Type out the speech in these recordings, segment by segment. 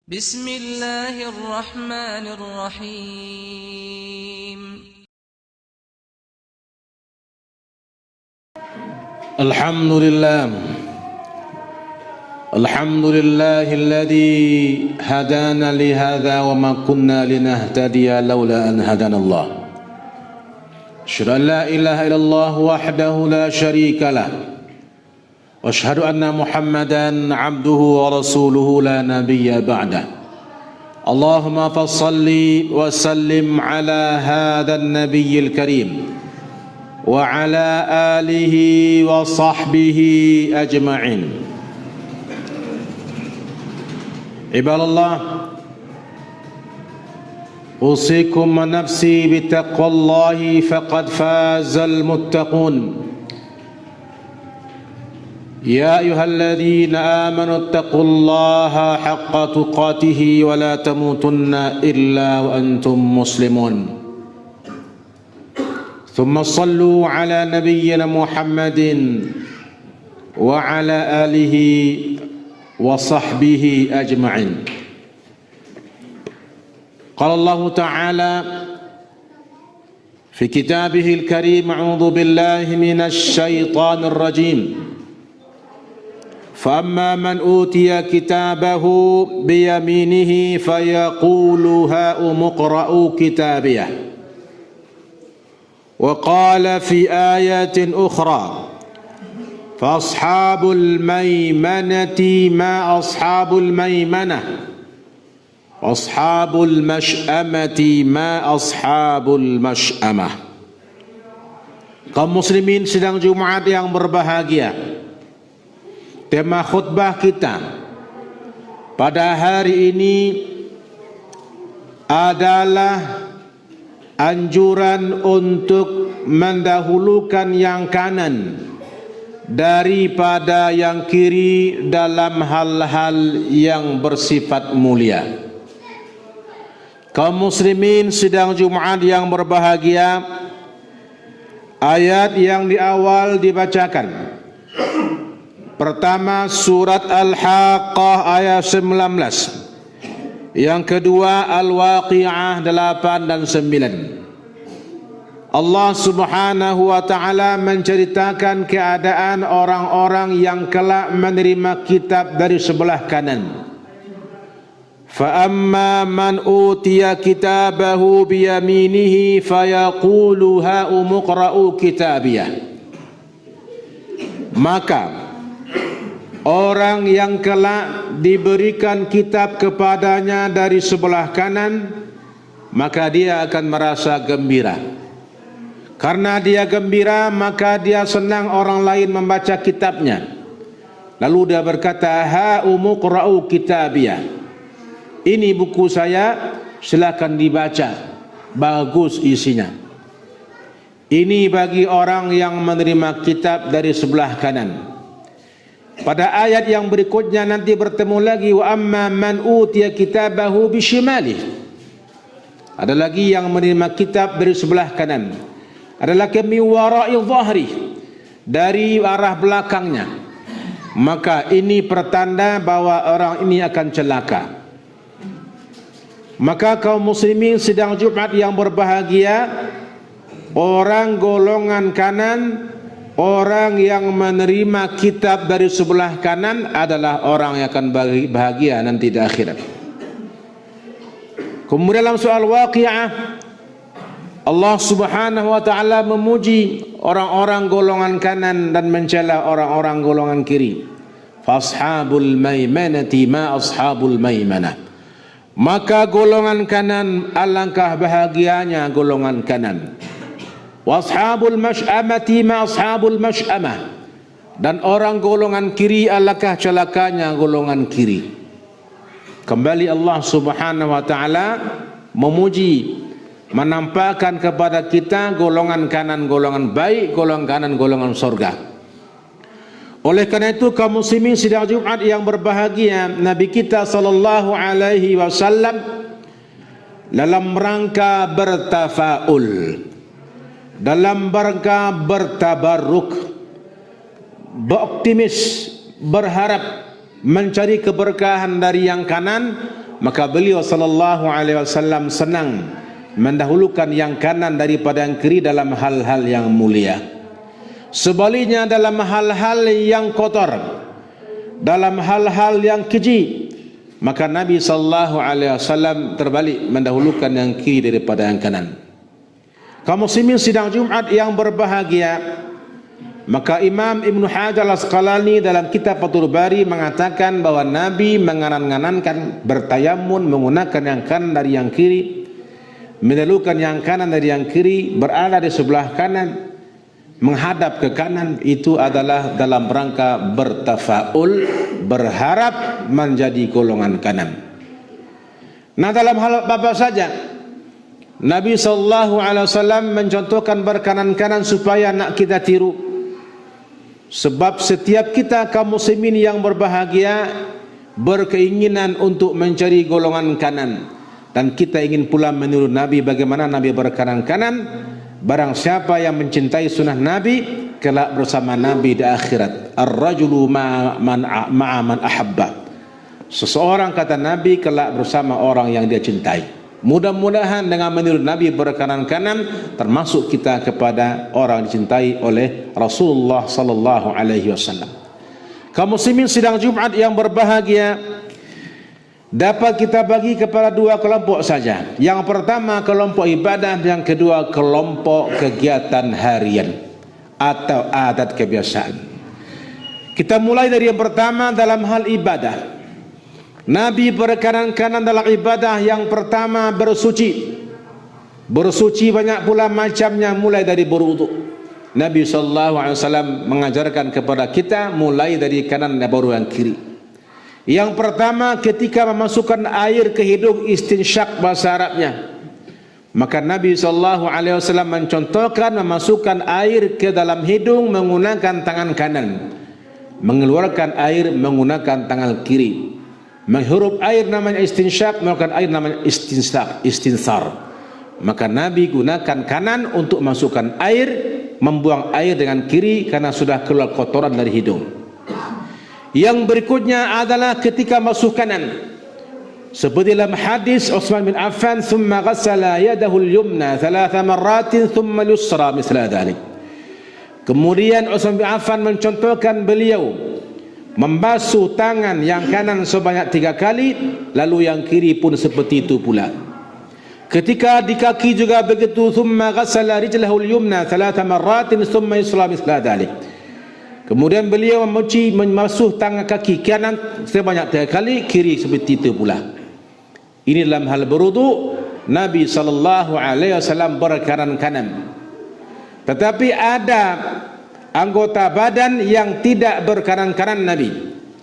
بسم الله الرحمن الرحيم الحمد لله الذي هدانا لهذا وما كنا لنهتدي لولا أن هدانا الله. أشهد أن لا إله إلا الله وحده لا شريك له وأشهد أن محمدا عبده ورسوله لا نبي بعده. اللهم فصل وسلم على هذا النبي الكريم وعلى آله وصحبه أجمعين. عباد الله، أوصيكم ونفسي بتقوى الله فقد فاز المتقون. يا أيها الذين آمنوا اتقوا الله حق تقاته ولا تموتن إلا وأنتم مسلمون. ثم صلوا على نبينا محمد وعلى آله وصحبه أجمعين. قال الله تعالى في كتابه الكريم: أعوذ بالله من الشيطان الرجيم. فأما من أوتي كتابه بيمينه فيقول هاؤم اقرءوا كتابيه. وقال في آيات أخرى: فأصحاب الميمنة ما أصحاب الميمنة وأصحاب المشأمة ما أصحاب المشأمة. Kaum muslimin sidang Jumat yang berbahagia, tema khutbah kita pada hari ini adalah anjuran untuk mendahulukan yang kanan daripada yang kiri dalam hal-hal yang bersifat mulia. Kaum muslimin sidang Jumat yang berbahagia, ayat yang di awal dibacakan, pertama surat Al-Haqqah ayat 19, yang kedua Al-Waqi'ah 8 dan 9. Allah subhanahu wa ta'ala menceritakan keadaan orang-orang yang kelak menerima kitab dari sebelah kanan. فَأَمَّا مَنْ أُوتِيَ كِتَابَهُ بِيَمِينِهِ فَيَقُولُ هَاؤُمُ اقْرَءُوا كِتَابِيَهْ. Maka orang yang kelak diberikan kitab kepadanya dari sebelah kanan, maka dia akan merasa gembira. Karena dia gembira, maka dia senang orang lain membaca kitabnya. Lalu dia berkata, ha'umu qra'u kitabiyah. Ini buku saya, silakan dibaca. Bagus isinya. Ini bagi orang yang menerima kitab dari sebelah kanan. Pada ayat yang berikutnya nanti bertemu lagi, wa amma man utiya kitabahu bishimalih. Ada lagi yang menerima kitab dari sebelah kanan. Adalah min wara'i dhahri, dari arah belakangnya. Maka ini pertanda bahwa orang ini akan celaka. Maka kaum muslimin sidang Jumat yang berbahagia, orang golongan kanan, orang yang menerima kitab dari sebelah kanan adalah orang yang akan bahagia nanti di akhirat. Kemudian dalam soal Waqi'ah, Allah subhanahu wa ta'ala memuji orang-orang golongan kanan dan mencela orang-orang golongan kiri. Fashabul maimanati ma ashabul maimanah. Maka golongan kanan, alangkah bahagianya golongan kanan. Washabul mash'amati ma ashabul mash'amah. Dan orang golongan kiri, alangkah celakanya golongan kiri. Kembali Allah subhanahu wa ta'ala memuji, menampakkan kepada kita golongan kanan golongan baik, golongan kanan golongan surga. Oleh karena itu kaum muslimin sidang Jumat yang berbahagia, Nabi kita sallallahu alaihi wasallam dalam rangka bertafaul, dalam rangka bertabarruk, beroptimis, berharap mencari keberkahan dari yang kanan, maka beliau sallallahu alaihi wasallam senang mendahulukan yang kanan daripada yang kiri dalam hal-hal yang mulia. Sebaliknya dalam hal-hal yang kotor, dalam hal-hal yang keji, maka Nabi sallallahu alaihi wasallam terbalik mendahulukan yang kiri daripada yang kanan. Kaum muslimin sidang Jumat yang berbahagia, maka Imam Ibn Hajar Al-Asqalani dalam kitab Fathul Bari mengatakan bahawa Nabi menganan-anankan bertayamun menggunakan yang kanan dari yang kiri, mendahulukan yang kanan dari yang kiri, berada di sebelah kanan, menghadap ke kanan. Itu adalah dalam rangka bertafaul, berharap menjadi golongan kanan. Nah, dalam hal apa saja Nabi SAW mencontohkan berkanan-kanan supaya nak kita tiru. Sebab setiap kita kaum muslimin yang berbahagia berkeinginan untuk mencari golongan kanan, dan kita ingin pula meniru Nabi bagaimana Nabi berkanan-kanan. Barang siapa yang mencintai sunnah Nabi, kelak bersama Nabi di akhirat. Ar-rajulu ma'a man ahabba. Seseorang, kata Nabi, kelak bersama orang yang dia cintai. Mudah-mudahan dengan meniru Nabi berkanan-kanan termasuk kita kepada orang dicintai oleh Rasulullah sallallahu alaihi wasallam. Kaum muslimin sidang Jumat yang berbahagia, dapat kita bagi kepada dua kelompok saja. Yang pertama kelompok ibadah, yang kedua kelompok kegiatan harian atau adat kebiasaan. Kita mulai dari yang pertama dalam hal ibadah. Nabi berkanan-kanan dalam ibadah. Yang pertama bersuci. Bersuci banyak pula macamnya, mulai dari berwudu. Nabi SAW mengajarkan kepada kita mulai dari kanan dan baru yang kiri. Yang pertama ketika memasukkan air ke hidung, istinsyak bahasa Arabnya, maka Nabi SAW mencontohkan memasukkan air ke dalam hidung menggunakan tangan kanan, mengeluarkan air menggunakan tangan kiri. Menghirup air namanya istinsyak, mengeluarkan air namanya istinsar. Maka Nabi gunakan kanan untuk masukkan air, membuang air dengan kiri karena sudah keluar kotoran dari hidung. Yang berikutnya adalah ketika masuk kanan, seperti dalam hadis Utsman bin Affan, thumma ghassala yadahu al-yumna 3 marratin thumma al-yusra mithla dhalik. Kemudian Utsman bin Affan mencontohkan beliau membasuh tangan yang kanan sebanyak 3 kali, lalu yang kiri pun seperti itu pula. Ketika di kaki juga begitu, thumma ghassala rijlahu al-yumna 3 marratin thumma yusra mithla dhalik. Kemudian beliau membasuh tangan kaki kanan sebanyak 3 kali, kiri seperti itu pula. Ini dalam hal berwudu, Nabi SAW berkanan-kanan. Tetapi ada anggota badan yang tidak berkanan-kanan Nabi.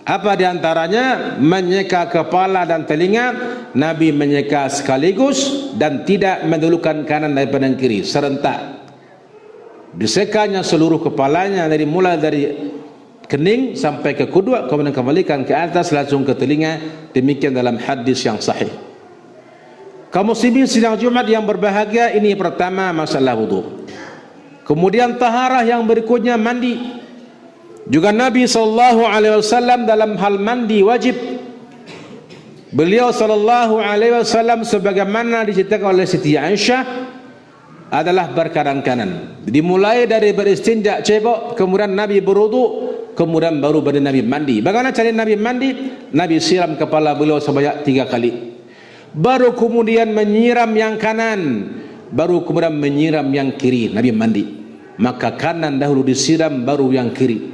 Apa di antaranya? Menyeka kepala dan telinga. Nabi menyeka sekaligus dan tidak mendahulukan kanan daripada kiri, serentak. Disekanya seluruh kepalanya mulai dari kening sampai ke kuduk, kemudian kembalikan ke atas langsung ke telinga. Demikian dalam hadis yang sahih. Kaum muslimin sidang Jumat yang berbahagia, ini pertama masalah wudu. Kemudian taharah yang berikutnya mandi. Juga Nabi SAW dalam hal mandi wajib, beliau SAW sebagaimana diceritakan oleh Siti Aisyah adalah berkanan-kanan. Dimulai dari beristinja cebok, kemudian Nabi berwudu, kemudian baru Nabi mandi. Bagaimana cara Nabi mandi? Nabi siram kepala beliau sebanyak 3 kali, baru kemudian menyiram yang kanan, baru kemudian menyiram yang kiri. Nabi mandi, maka kanan dahulu disiram, baru yang kiri.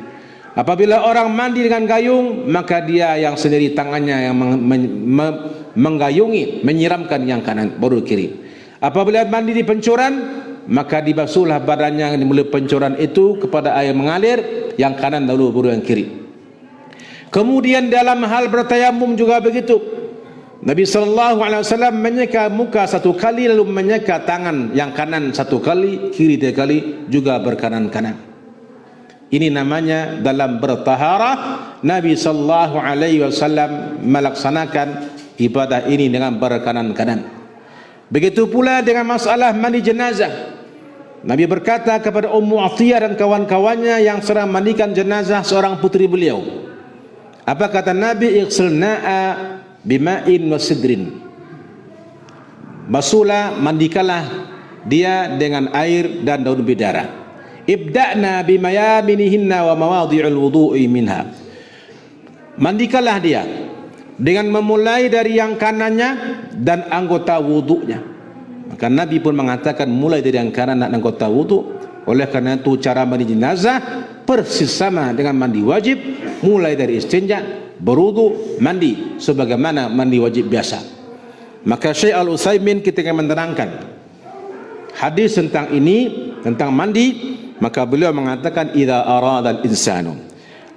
Apabila orang mandi dengan gayung, maka dia yang sendiri tangannya yang menggayungi, menyiramkan yang kanan, baru kiri. Apabila mandi di pancuran, maka dibasuhlah badannya dimulai pancuran itu kepada air mengalir, yang kanan dahulu baru yang kiri. Kemudian dalam hal bertayamum juga begitu. Nabi SAW menyeka muka 1 kali, lalu menyeka tangan yang kanan 1 kali, kiri 3 kali, juga berkanan-kanan. Ini namanya dalam bertaharah. Nabi SAW melaksanakan ibadah ini dengan berkanan-kanan. Begitu pula dengan masalah mandi jenazah. Nabi berkata kepada Ummu Atiyah dan kawan-kawannya yang sedang mandikan jenazah seorang putri beliau. Apa kata Nabi? Ighsilna'a bima'in wa sidrin. Basuhlah, mandikanlah dia dengan air dan daun bidara. Ibda'na bimayaminihinna wa mawadhi'ul wudu'i minha. Mandikanlah dia dengan memulai dari yang kanannya dan anggota wudu'nya. Maka Nabi pun mengatakan mulai dari yang kanan dan anggota wudu'. Oleh karena itu cara mandi jenazah persis sama dengan mandi wajib, mulai dari istinja, berwudu, mandi sebagaimana mandi wajib biasa. Maka Syekh Al-Utsaimin ketika menerangkan hadis tentang ini, tentang mandi, maka beliau mengatakan idza arada al-insanu,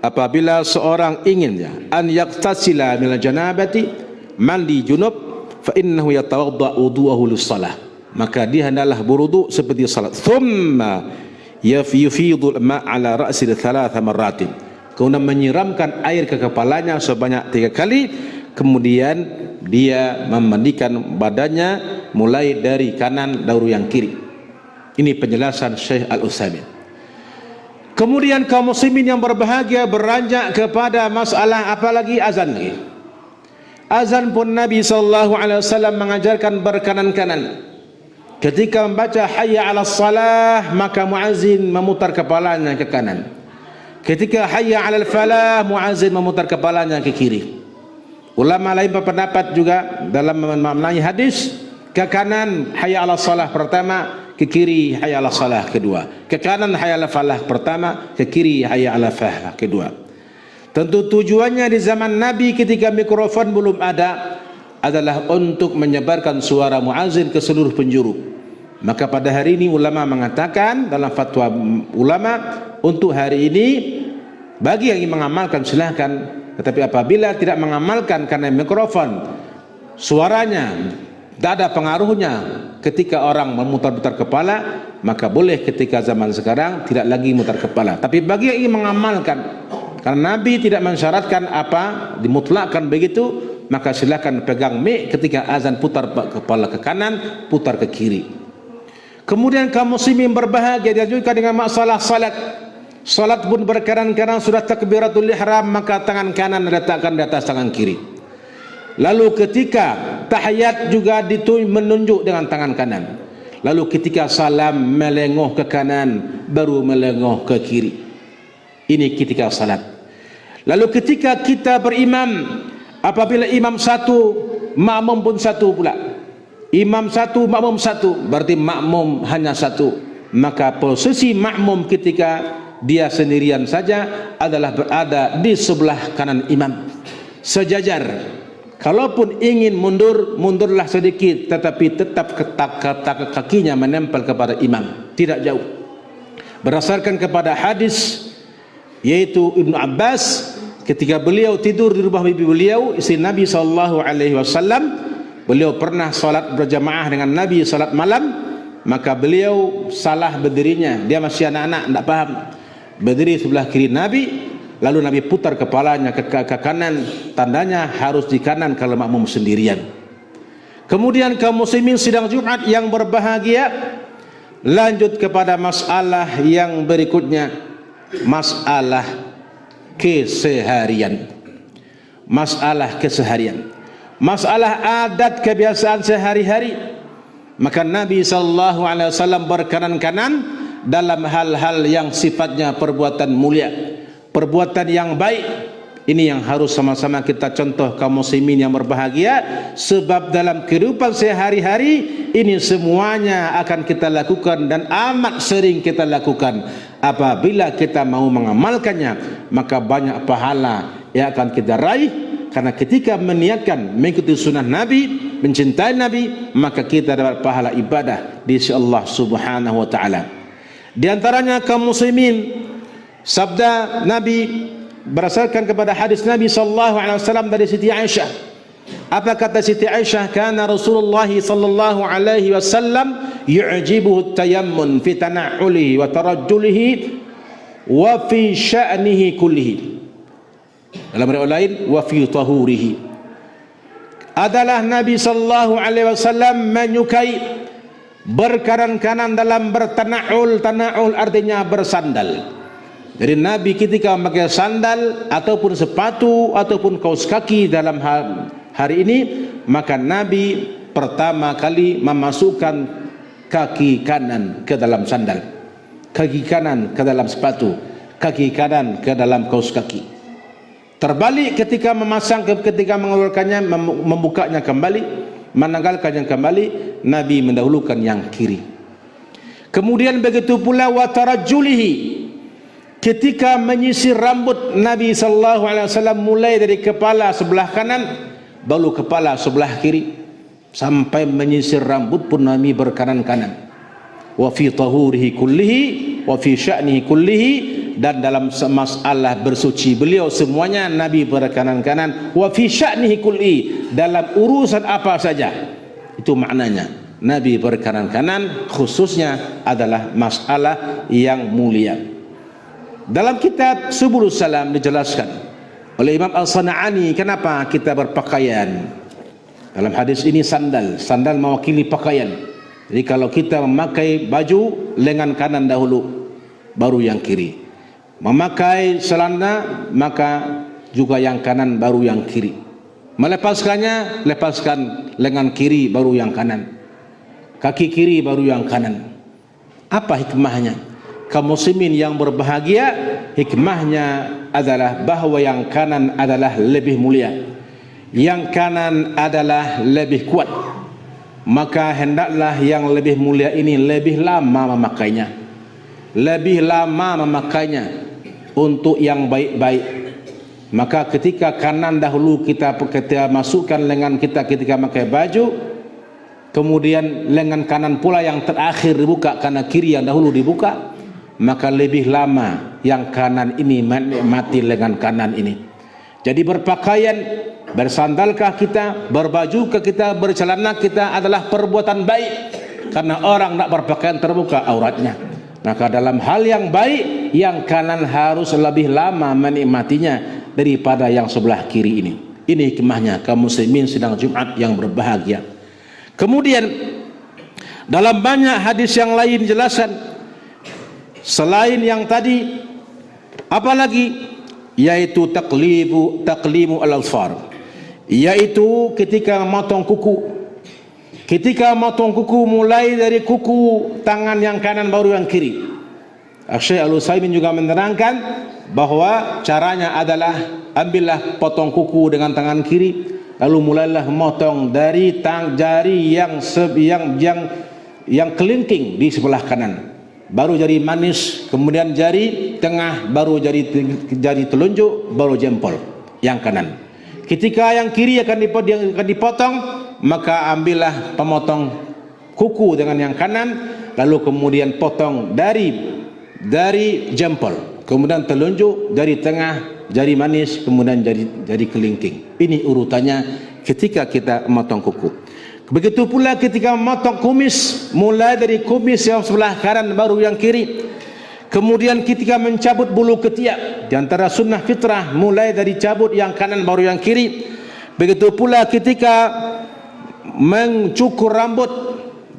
apabila seorang ingin an yaqtasila min al-janabati, mandi junub, fa innahu yatawadda wudu'ahu lis-shalah, maka dia hendaklah berwudu seperti salat. Thumma yufidul ma' ala ra'si 3 marratin, kemudian menyiramkan air ke kepalanya sebanyak 3 kali, kemudian dia memandikan badannya mulai dari kanan lalu yang kiri. Ini penjelasan Syekh Al-Utsaimin. Kemudian kaum muslimin yang berbahagia beranjak kepada masalah apalagi azan lagi. Azan pun Nabi SAW mengajarkan berkanan-kanan. Ketika membaca hayya 'alas salah, maka muazzin memutar kepalanya ke kanan. Ketika hayya 'alal falah, muazzin memutar kepalanya ke kiri. Ulama lain berpendapat juga dalam memaknai hadis, ke kanan hayya 'alas salah pertama, ke kiri hayya 'alas salah kedua. Ke kanan hayya 'alal falah pertama, ke kiri hayya 'alal falah kedua. Tentu tujuannya di zaman Nabi ketika mikrofon belum ada adalah untuk menyebarkan suara muazzin ke seluruh penjuru. Maka pada hari ini ulama mengatakan dalam fatwa ulama, untuk hari ini bagi yang ingin mengamalkan silahkan, tetapi apabila tidak mengamalkan karena mikrofon suaranya tidak ada pengaruhnya ketika orang memutar-putar kepala, maka boleh ketika zaman sekarang tidak lagi mutar kepala. Tapi bagi yang ingin mengamalkan, karena Nabi tidak mensyaratkan apa dimutlakkan begitu, maka silakan pegang mic ketika azan, putar kepala ke kanan, putar ke kiri. Kemudian kaum muslimin berbahagia diajukan dengan masalah salat. Salat pun berkanan-kanan, sudah takbiratul ihram, maka tangan kanan diletakkan di atas tangan kiri. Lalu ketika tahiyat juga menunjuk dengan tangan kanan. Lalu ketika salam melengok ke kanan, baru melengok ke kiri. Ini ketika salat. Lalu ketika kita berimam, apabila imam satu, makmum pun satu pula. Imam satu, makmum satu, berarti makmum hanya satu. Maka posisi makmum ketika dia sendirian saja adalah berada di sebelah kanan imam, sejajar. Kalaupun ingin mundur, mundurlah sedikit, tetapi tetap kakinya menempel kepada imam, tidak jauh. Berdasarkan kepada hadis, yaitu Ibnu Abbas ketika beliau tidur di rumah bibi beliau, istri Nabi SAW, beliau pernah salat berjamaah dengan Nabi salat malam, maka beliau salah berdirinya. Dia masih anak-anak, tidak paham. Berdiri sebelah kiri Nabi, lalu Nabi putar kepalanya ke kanan, tandanya harus di kanan kalau makmum sendirian. Kemudian kaum muslimin sidang Jumat yang berbahagia, lanjut kepada masalah yang berikutnya, masalah keseharian. Masalah keseharian, masalah adat kebiasaan sehari-hari. Maka Nabi SAW berkanan-kanan dalam hal-hal yang sifatnya perbuatan mulia, perbuatan yang baik. Ini yang harus sama-sama kita contoh kaum muslimin yang berbahagia, sebab dalam kehidupan sehari-hari ini semuanya akan kita lakukan dan amat sering kita lakukan. Apabila kita mau mengamalkannya, maka banyak pahala yang akan kita raih. Karena ketika meniatkan mengikuti sunnah Nabi, mencintai Nabi, maka kita dapat pahala ibadah di sisi Allah Subhanahu wa taala. Di antaranya kaum muslimin, sabda Nabi berdasarkan kepada hadis Nabi sallallahu alaihi wasallam dari Siti Aisyah. Apa kata Siti Aisyah? Kana Rasulullah sallallahu alaihi wasallam yu'jibuhu at-tayammun fi tana'ulihi wa tarajjulihi wa fi sya'nihi kullihi. Dalam riwayat lain, wa fi tahurihi. Adalah Nabi sallallahu alaihi wasallam menyukai berkanan-kanan dalam bertana'ul. Tana'ul artinya bersandal. Jadi Nabi ketika memakai sandal ataupun sepatu ataupun kaos kaki dalam hal hari ini, maka Nabi pertama kali memasukkan kaki kanan ke dalam sandal, kaki kanan ke dalam sepatu, kaki kanan ke dalam kaos kaki. Terbalik ketika memasang, ketika mengeluarkannya, membukanya kembali, menanggalkannya kembali, Nabi mendahulukan yang kiri. Kemudian begitu pula wa tarajjulihi, ketika menyisir rambut Nabi sallallahu alaihi wasallam mulai dari kepala sebelah kanan baru kepala sebelah kiri, sampai menyisir rambut pun Nabi berkanan-kanan. Wa fi tahurihi kullihi wa fi sya'nihi kullihi, dan dalam masalah bersuci beliau semuanya Nabi berkanan-kanan. Wa fi sya'nihi kullihi, dalam urusan apa saja, itu maknanya Nabi berkanan-kanan, khususnya adalah masalah yang mulia. Dalam kitab Subulus Salam dijelaskan oleh Imam Al-Sana'ani kenapa kita berpakaian. Dalam hadis ini sandal mewakili pakaian. Jadi kalau kita memakai baju, lengan kanan dahulu, baru yang kiri. Memakai celana, maka juga yang kanan baru yang kiri. Melepaskannya, lepaskan lengan kiri baru yang kanan, kaki kiri baru yang kanan. Apa hikmahnya? Kaum muslimin yang berbahagia, hikmahnya adalah bahawa yang kanan adalah lebih mulia, yang kanan adalah lebih kuat. Maka hendaklah yang lebih mulia ini lebih lama memakainya, lebih lama memakainya untuk yang baik-baik. Maka ketika kanan dahulu kita masukkan lengan kita ketika memakai baju, kemudian lengan kanan pula yang terakhir dibuka karena kiri yang dahulu dibuka, maka lebih lama yang kanan ini menikmati lengan kanan ini. Jadi berpakaian, bersandalkah kita, berbajukah kita, bercelana kita adalah perbuatan baik, karena orang nak berpakaian terbuka auratnya. Maka dalam hal yang baik, yang kanan harus lebih lama menikmatinya daripada yang sebelah kiri ini. Ini hikmahnya kaum muslimin sidang Jumat yang berbahagia. Kemudian dalam banyak hadis yang lain jelasan selain yang tadi, apalagi, yaitu taqlimu al-azfar, yaitu ketika memotong kuku. Ketika memotong kuku, mulai dari kuku tangan yang kanan baru yang kiri. Syekh Al-Utsaimin juga menerangkan bahwa caranya adalah ambillah potong kuku dengan tangan kiri, lalu mulailah memotong dari jari yang kelingking di sebelah kanan, baru jari manis, kemudian jari tengah, baru jari telunjuk, baru jempol yang kanan. Ketika yang kiri akan dipotong, maka ambillah pemotong kuku dengan yang kanan, lalu kemudian potong dari jempol, kemudian telunjuk, jari tengah, jari manis, kemudian jari kelingking. Ini urutannya ketika kita memotong kuku. Begitu pula ketika memotong kumis, mulai dari kumis yang sebelah kanan baru yang kiri. Kemudian ketika mencabut bulu ketiak, di antara sunnah fitrah, mulai dari cabut yang kanan baru yang kiri. Begitu pula ketika mencukur rambut,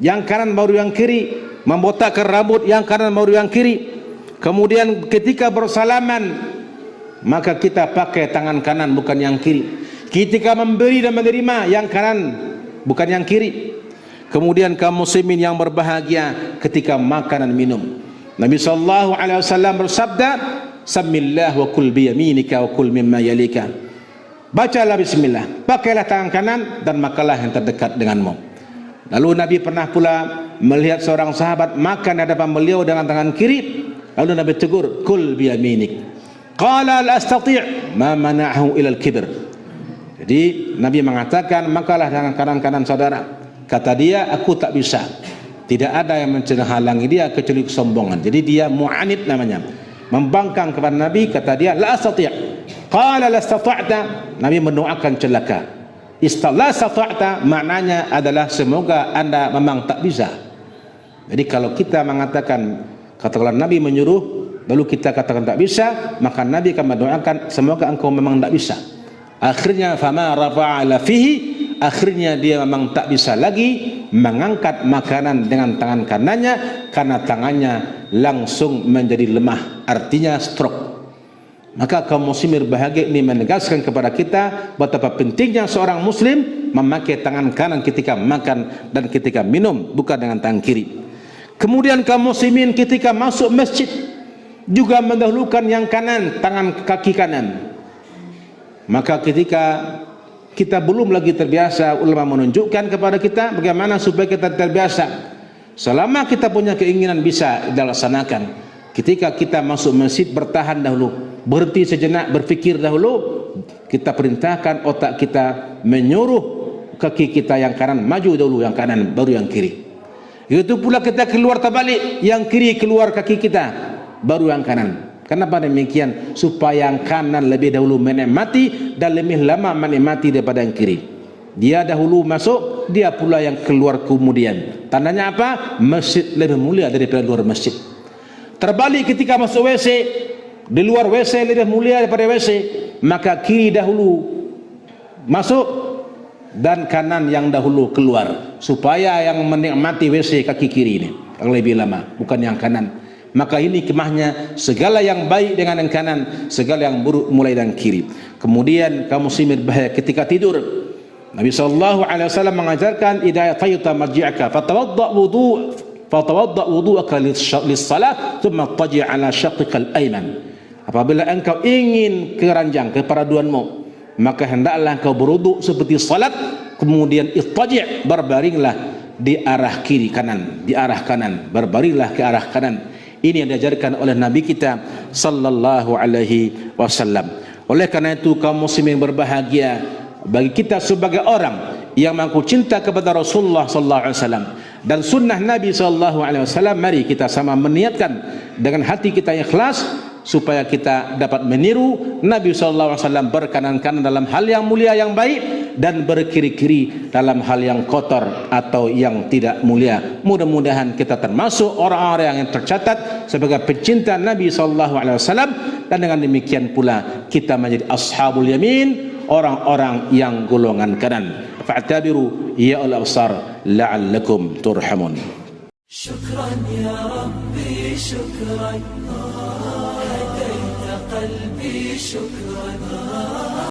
yang kanan baru yang kiri, membotakkan rambut, yang kanan baru yang kiri. Kemudian ketika bersalaman, maka kita pakai tangan kanan bukan yang kiri. Ketika memberi dan menerima, yang kanan bukan yang kiri. Kemudian kaum muslimin yang berbahagia ketika makan dan minum, Nabi sallallahu alaihi wasallam bersabda, "Samillah wa kul bi yaminika wa kul mimma yalika." Bacalah bismillah, pakailah tangan kanan dan makanlah yang terdekat denganmu. Lalu Nabi pernah pula melihat seorang sahabat makan di hadapan beliau dengan tangan kiri, lalu Nabi tegur, "Kul bi yaminik." Qala la astati', ma mana'ahu ila al-kibr. Jadi Nabi mengatakan, "Makalah dengan kanan-kanan saudara." Kata dia, "Aku tak bisa." Tidak ada yang menghalangi dia kecuali kesombongan. Jadi dia mu'anid namanya, membangkang kepada Nabi. Kata dia, "La astati'." Qala la astata'ta. Nabi mendoakan celaka. La astata'ta maknanya adalah semoga anda memang tak bisa. Jadi kalau kita mengatakan, katakanlah Nabi menyuruh, lalu kita katakan tak bisa, maka Nabi akan mendoakan semoga engkau memang tak bisa. Akhirnya fama rafa'ala fihi, akhirnya dia memang tak bisa lagi mengangkat makanan dengan tangan kanannya, karena tangannya langsung menjadi lemah, artinya stroke. Maka kaum muslimin berbahagia ini menegaskan kepada kita betapa pentingnya seorang muslim memakai tangan kanan ketika makan dan ketika minum, bukan dengan tangan kiri. Kemudian kaum muslimin ketika masuk masjid juga mendahulukan yang kanan, tangan kaki kanan. Maka ketika kita belum lagi terbiasa, ulama menunjukkan kepada kita bagaimana supaya kita terbiasa. Selama kita punya keinginan bisa dilaksanakan. Ketika kita masuk masjid, bertahan dahulu, berhenti sejenak, berfikir dahulu. Kita perintahkan otak kita menyuruh kaki kita yang kanan maju dahulu, yang kanan baru yang kiri. Itu pula kita keluar terbalik, yang kiri keluar kaki kita baru yang kanan. Kenapa demikian? Supaya yang kanan lebih dahulu menikmati dan lebih lama menikmati daripada yang kiri. Dia dahulu masuk, dia pula yang keluar kemudian. Tandanya apa? Masjid lebih mulia daripada luar masjid. Terbalik ketika masuk WC, di luar WC lebih mulia daripada WC, maka kiri dahulu masuk dan kanan yang dahulu keluar, supaya yang menikmati WC kaki kiri ini yang lebih lama, bukan yang kanan. Maka ini kemahnya, segala yang baik dengan yang kanan, segala yang buruk mulai dari kiri. Kemudian kaum muslimin bahaya ketika tidur. Nabi SAW mengajarkan, idza tayta marji'aka fatawadda wudu'aka lis-salat thumma taji' ala syaqqikal ayman. Apabila engkau ingin keranjang keperaduanmu, maka hendaklah engkau berwudu seperti salat, kemudian ittaji', berbaringlah di arah kiri kanan, di arah kanan, berbaringlah ke arah kanan. Ini yang diajarkan oleh Nabi kita sallallahu alaihi wasallam. Oleh karena itu kaum muslimin berbahagia, bagi kita sebagai orang yang mengaku cinta kepada Rasulullah sallallahu alaihi wasallam dan sunnah Nabi sallallahu alaihi wasallam, mari kita sama meniatkan dengan hati kita yang ikhlas supaya kita dapat meniru Nabi sallallahu alaihi wasallam, berkanan-kanan dalam hal yang mulia yang baik dan berkiri-kiri dalam hal yang kotor atau yang tidak mulia. Mudah-mudahan kita termasuk orang-orang yang tercatat sebagai pecinta Nabi sallallahu alaihi wasallam, dan dengan demikian pula kita menjadi ashabul yamin, orang-orang yang golongan kanan. Fa'tabiru ya al-absar la'allakum turhamun. Syukran ya Rabbi, syukran, hadaita qalbi, syukran.